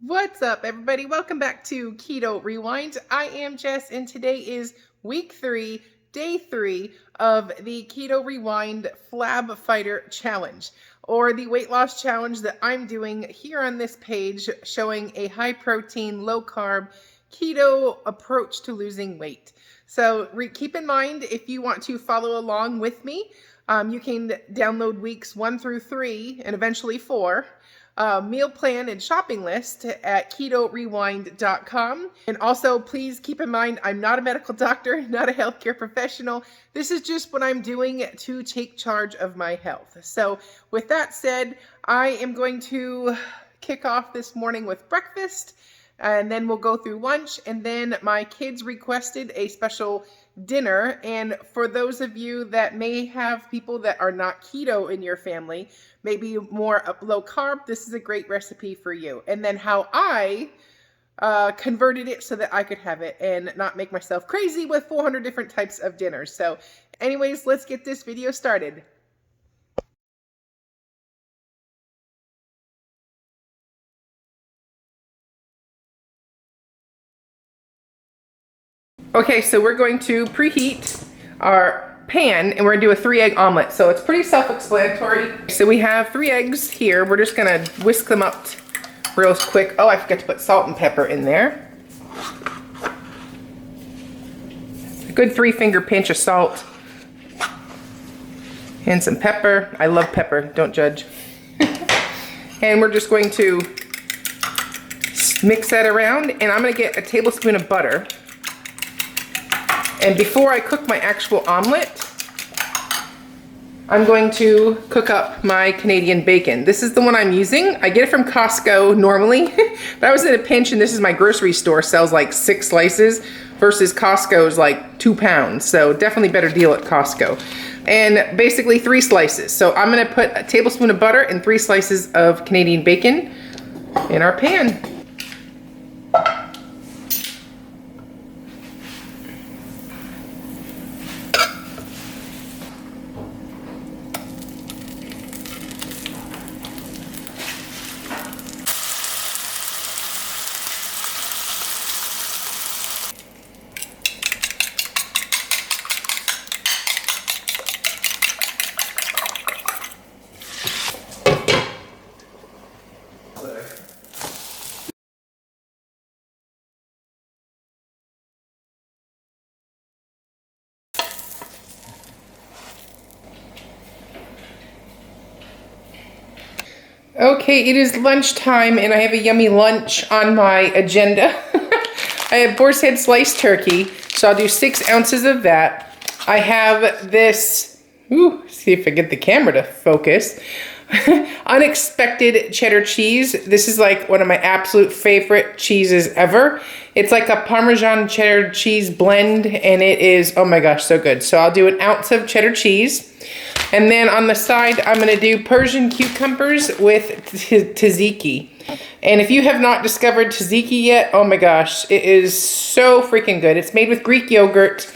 What's up, everybody? Welcome back to Keto Rewind. I am Jess, and today is week 3, day 3 of the Keto Rewind Flab Fighter Challenge, or the weight loss challenge that I'm doing here on this page, showing a high protein, low carb, keto approach to losing weight. So keep in mind, if you want to follow along with me, you can download weeks 1 through 3 and eventually 4. Meal plan and shopping list at ketorewind.com. And also, please keep in mind, I'm not a medical doctor, not a healthcare professional. This is just what I'm doing to take charge of my health. So with that said, I am going to kick off this morning with breakfast, and then we'll go through lunch, and then my kids requested a special dinner. And for those of you that may have people that are not keto in your family, maybe more low carb, this is a great recipe for you. And then how I converted it so that I could have it and not make myself crazy with 400 different types of dinners. So anyways, let's get this video started. Okay, so we're going to preheat our pan and we're gonna do a 3-egg omelet. So it's pretty self-explanatory. So we have 3 eggs here. We're just gonna whisk them up real quick. Oh, I forgot to put salt and pepper in there. A good 3-finger pinch of salt and some pepper. I love pepper, don't judge. And we're just going to mix that around, and I'm gonna get a tablespoon of butter. And before I cook my actual omelet, I'm going to cook up my Canadian bacon. This is the one I'm using. I get it from Costco normally, but I was in a pinch and this is my grocery store, sells like 6 slices versus Costco's like 2 pounds. So definitely better deal at Costco. And basically 3 slices. So I'm gonna put a tablespoon of butter and 3 slices of Canadian bacon in our pan. Okay, it is lunchtime and I have a yummy lunch on my agenda. I have boar's head sliced turkey, so I'll do 6 ounces of that. I have this, see if I get the camera to focus, unexpected cheddar cheese. This is like one of my absolute favorite cheeses ever. It's like a Parmesan cheddar cheese blend, and it is, oh my gosh, so good. So I'll do 1 ounce of cheddar cheese. And then on the side, I'm gonna do Persian cucumbers with tzatziki. And if you have not discovered tzatziki yet, oh my gosh, it is so freaking good. It's made with Greek yogurt,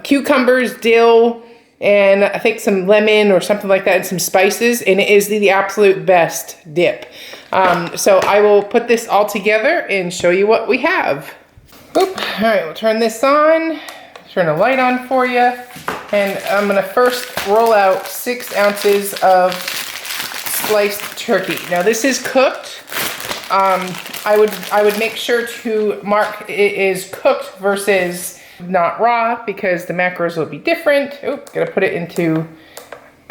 cucumbers, dill, and I think some lemon or something like that, and some spices, and it is the absolute best dip. So I will put this all together and show you what we have. All right, we'll turn this on, turn the light on for you, and I'm gonna first roll out 6 ounces of sliced turkey. Now this is cooked. I would make sure to mark it is cooked versus not raw, because the macros will be different. Gotta put it into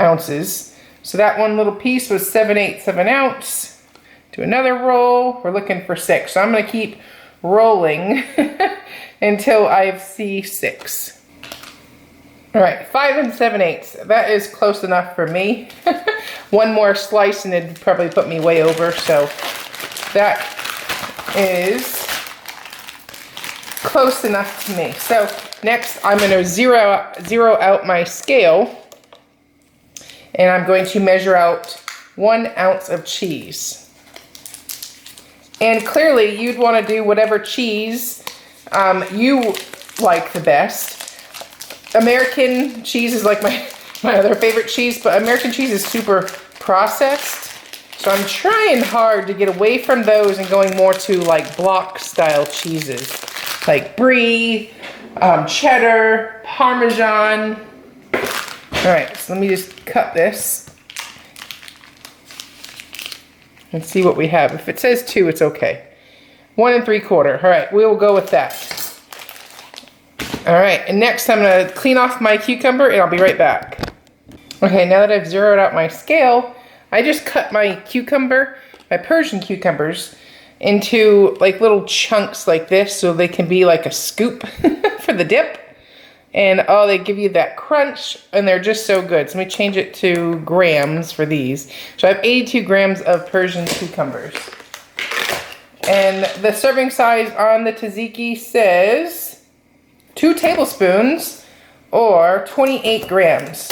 ounces. So that one little piece was 7/8 of an ounce. Do another roll. We're looking for 6. So I'm gonna keep rolling until I see 6. All right, 5 7/8. That is close enough for me. One more slice and it'd probably put me way over. So that is close enough to me. So next I'm going to zero out my scale, and I'm going to measure out 1 ounce of cheese. And clearly you'd want to do whatever cheese you like the best. American cheese is like my other favorite cheese, but American cheese is super processed. So I'm trying hard to get away from those and going more to like block style cheeses, like brie, cheddar, Parmesan. All right, so let me just cut this and see what we have. If it says 2, it's okay. 1 3/4. All right, we will go with that. All right, and next I'm gonna clean off my cucumber and I'll be right back. Okay, now that I've zeroed out my scale, I just cut my cucumber, my Persian cucumbers, into like little chunks like this so they can be like a scoop for the dip. And oh, they give you that crunch and they're just so good. So let me change it to grams for these. So I have 82 grams of Persian cucumbers. And the serving size on the tzatziki says 2 tablespoons or 28 grams.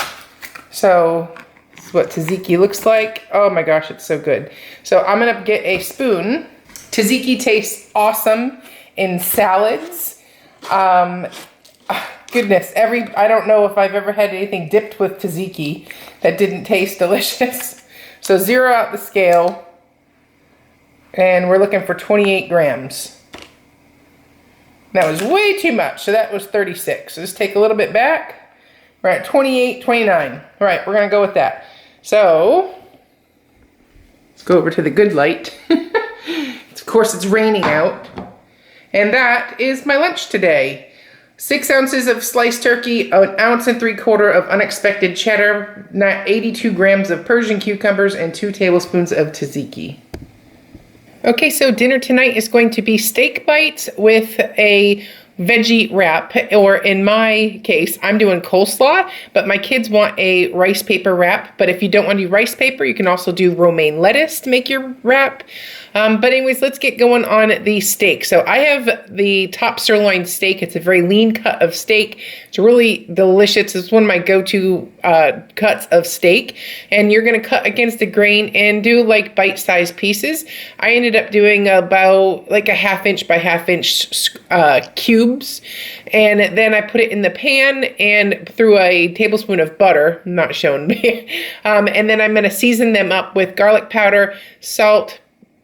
So this is what tzatziki looks like. Oh my gosh, it's so good. So I'm gonna get a spoon. Tzatziki tastes awesome in salads. Goodness, I don't know if I've ever had anything dipped with tzatziki that didn't taste delicious. So zero out the scale. And we're looking for 28 grams. That was way too much, so that was 36. So just take a little bit back. We're at 28, 29. All right, we're gonna go with that. So, let's go over to the good light. Of course, it's raining out. And that is my lunch today. 6 ounces of sliced turkey, 1 3/4 ounces of unexpected cheddar, 82 grams of Persian cucumbers, and 2 tablespoons of tzatziki. Okay, so dinner tonight is going to be steak bites with a veggie wrap, or in my case, I'm doing coleslaw, but my kids want a rice paper wrap. But if you don't want to do rice paper, you can also do romaine lettuce to make your wrap. But anyways, let's get going on the steak. So I have the top sirloin steak. It's a very lean cut of steak. It's really delicious. It's one of my go-to cuts of steak. And you're going to cut against the grain and do like bite-sized pieces. I ended up doing about like a 1/2 inch by 1/2 inch cubes. And then I put it in the pan and threw a tablespoon of butter, not shown me. And then I'm going to season them up with garlic powder, salt,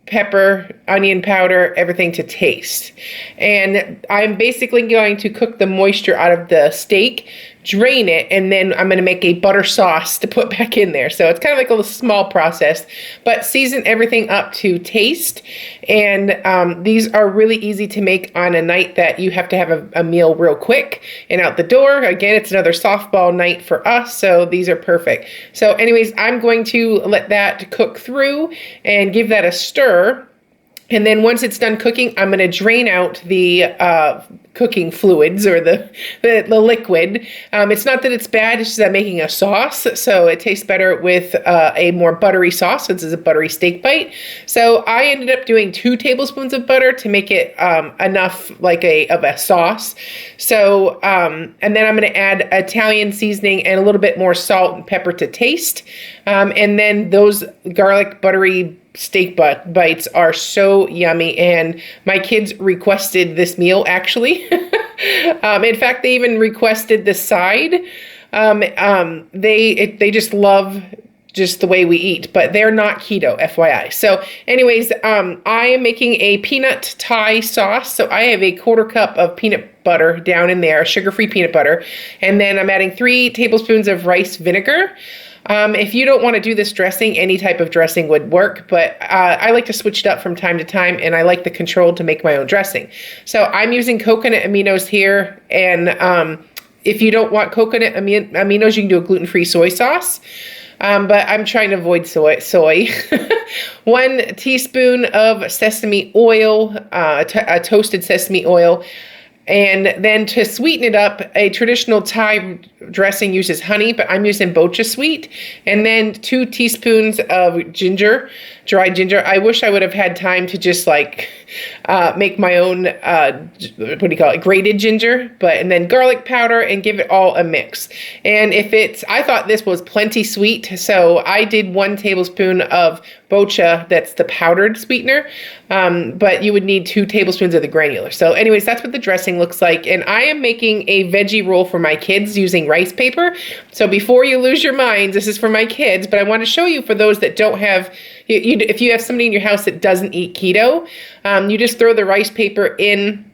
pepper, onion powder, everything to taste. And I'm basically going to cook the moisture out of the steak, drain it, and then I'm going to make a butter sauce to put back in there. So it's kind of like a small process, but season everything up to taste. And these are really easy to make on a night that you have to have a meal real quick and out the door. Again, it's another softball night for us, so these are perfect. So anyways, I'm going to let that cook through and give that a stir. And then once it's done cooking, I'm going to drain out the cooking fluids or the liquid. It's not that it's bad, it's just that I'm making a sauce. So it tastes better with a more buttery sauce, since it's a buttery steak bite. So I ended up doing 2 tablespoons of butter to make it enough like of a sauce. So, and then I'm going to add Italian seasoning and a little bit more salt and pepper to taste. And then those garlic buttery steak bites are so yummy, and my kids requested this meal actually. In fact, they even requested the side. They just love just the way we eat, but they're not keto, FYI. So anyways, I am making a peanut Thai sauce. So I have a 1/4 cup of peanut butter down in there, sugar-free peanut butter. And then I'm adding 3 tablespoons of rice vinegar. If you don't want to do this dressing, any type of dressing would work, but I like to switch it up from time to time, and I like the control to make my own dressing. So I'm using coconut aminos here, and if you don't want coconut aminos, you can do a gluten-free soy sauce, but I'm trying to avoid soy. 1 teaspoon of sesame oil, a toasted sesame oil. And then to sweeten it up, a traditional Thai dressing uses honey, but I'm using bocha sweet. And then 2 teaspoons of ginger, dried ginger. I wish I would have had time to just like make my own, what do you call it, grated ginger. And then garlic powder, and give it all a mix. And I thought this was plenty sweet, so I did 1 tablespoon of bocha, that's the powdered sweetener, but you would need 2 tablespoons of the granular. So anyways, that's what the dressing looks like. And I am making a veggie roll for my kids using rice paper. So before you lose your minds, this is for my kids, but I want to show you for those that don't have, if you have somebody in your house that doesn't eat keto, you just throw the rice paper in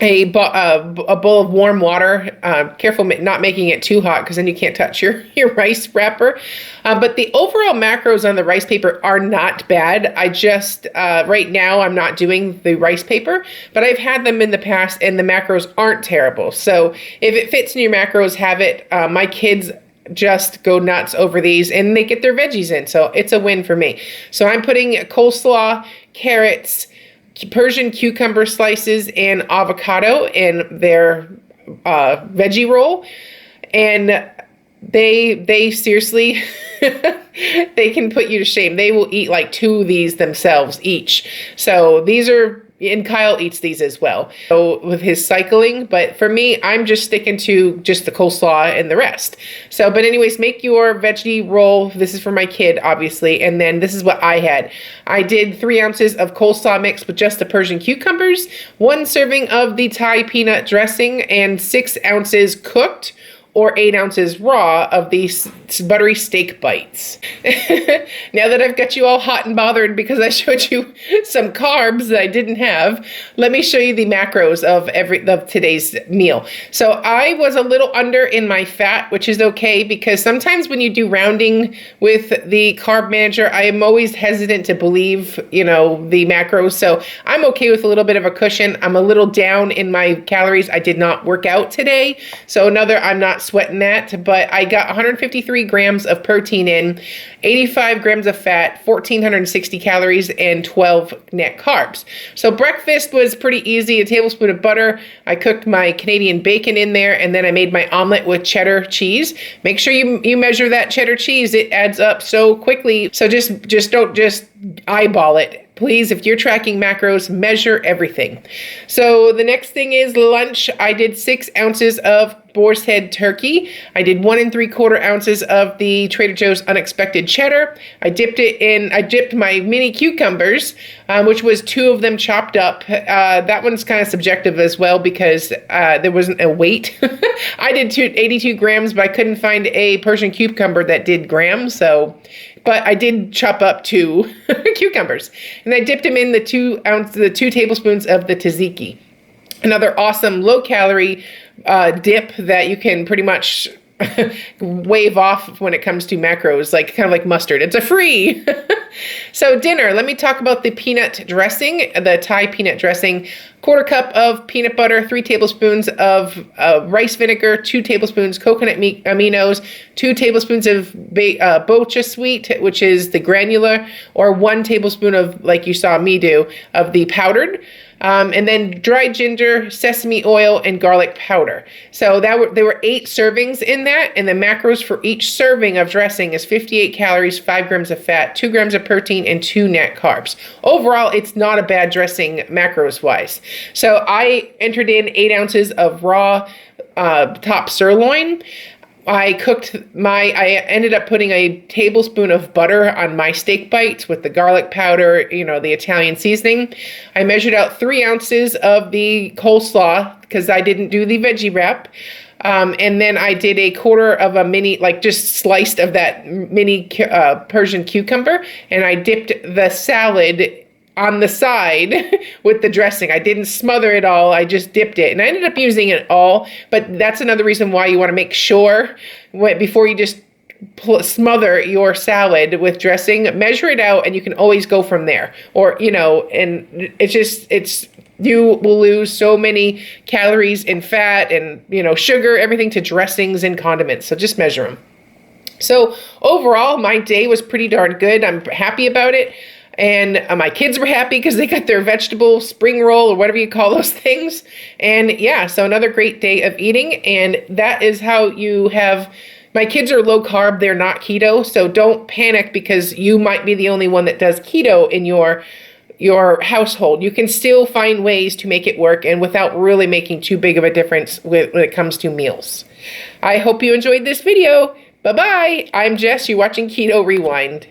a bowl of warm water. Careful not making it too hot, because then you can't touch your rice wrapper. But the overall macros on the rice paper are not bad. I just, right now, I'm not doing the rice paper, but I've had them in the past and the macros aren't terrible. So if it fits in your macros, have it. My kids just go nuts over these and they get their veggies in. So it's a win for me. So I'm putting coleslaw, carrots, Persian cucumber slices, and avocado in their veggie roll. And they seriously, they can put you to shame. They will eat like 2 of these themselves each. So these are, and Kyle eats these as well, so with his cycling. But for me, I'm just sticking to just the coleslaw and the rest. So, but anyways, make your veggie roll. This is for my kid, obviously. And then this is what I had. I did 3 ounces of coleslaw mixed with just the Persian cucumbers, 1 serving of the Thai peanut dressing, and 6 ounces cooked or 8 ounces raw of these buttery steak bites. Now that I've got you all hot and bothered because I showed you some carbs that I didn't have, let me show you the macros of today's meal. So I was a little under in my fat, which is okay, because sometimes when you do rounding with the carb manager, I am always hesitant to believe, the macros. So I'm okay with a little bit of a cushion. I'm a little down in my calories. I did not work out today. So I'm not sweating that, but I got 153 grams of protein in, 85 grams of fat, 1,460 calories, and 12 net carbs. So breakfast was pretty easy. A tablespoon of butter. I cooked my Canadian bacon in there, and then I made my omelet with cheddar cheese. Make sure you measure that cheddar cheese. It adds up so quickly. So just don't eyeball it. Please, if you're tracking macros, measure everything. So the next thing is lunch. I did 6 ounces of boar's head turkey. I did 1 3/4 ounces of the Trader Joe's unexpected cheddar. I dipped my mini cucumbers, which was 2 of them chopped up. That one's kind of subjective as well, because there wasn't a weight. I did 82 grams, but I couldn't find a Persian cucumber that did grams. But I did chop up 2 cucumbers, and I dipped them in the 2 tablespoons of the tzatziki. Another awesome low-calorie dip that you can pretty much wave off when it comes to macros, kind of like mustard. It's a free. So dinner, let me talk about the peanut dressing, the Thai peanut dressing. 1/4 cup of peanut butter, 3 tablespoons of rice vinegar, 2 tablespoons coconut aminos, 2 tablespoons of bocha sweet, which is the granular, or 1 tablespoon of, like you saw me do, of the powdered. And then dried ginger, sesame oil, and garlic powder. So there were 8 servings in that, and the macros for each serving of dressing is 58 calories, 5 grams of fat, 2 grams of protein, and 2 net carbs. Overall, it's not a bad dressing macros-wise. So I entered in 8 ounces of raw top sirloin. I ended up putting a tablespoon of butter on my steak bites with the garlic powder, the Italian seasoning. I measured out 3 ounces of the coleslaw because I didn't do the veggie wrap. And then I did 1/4 of a mini, just sliced of that mini Persian cucumber, and I dipped the salad on the side with the dressing. I didn't smother it all. I just dipped it, and I ended up using it all. But that's another reason why you want to make sure before you just smother your salad with dressing, measure it out, and you can always go from there. Or, and you will lose so many calories and fat and, sugar, everything to dressings and condiments. So just measure them. So overall, my day was pretty darn good. I'm happy about it. And my kids were happy because they got their vegetable spring roll, or whatever you call those things. And yeah, so another great day of eating. And that is how you have, my kids are low carb, they're not keto. So don't panic because you might be the only one that does keto in your household. You can still find ways to make it work, and without really making too big of a difference when it comes to meals. I hope you enjoyed this video. Bye-bye. I'm Jess. You're watching Keto Rewind.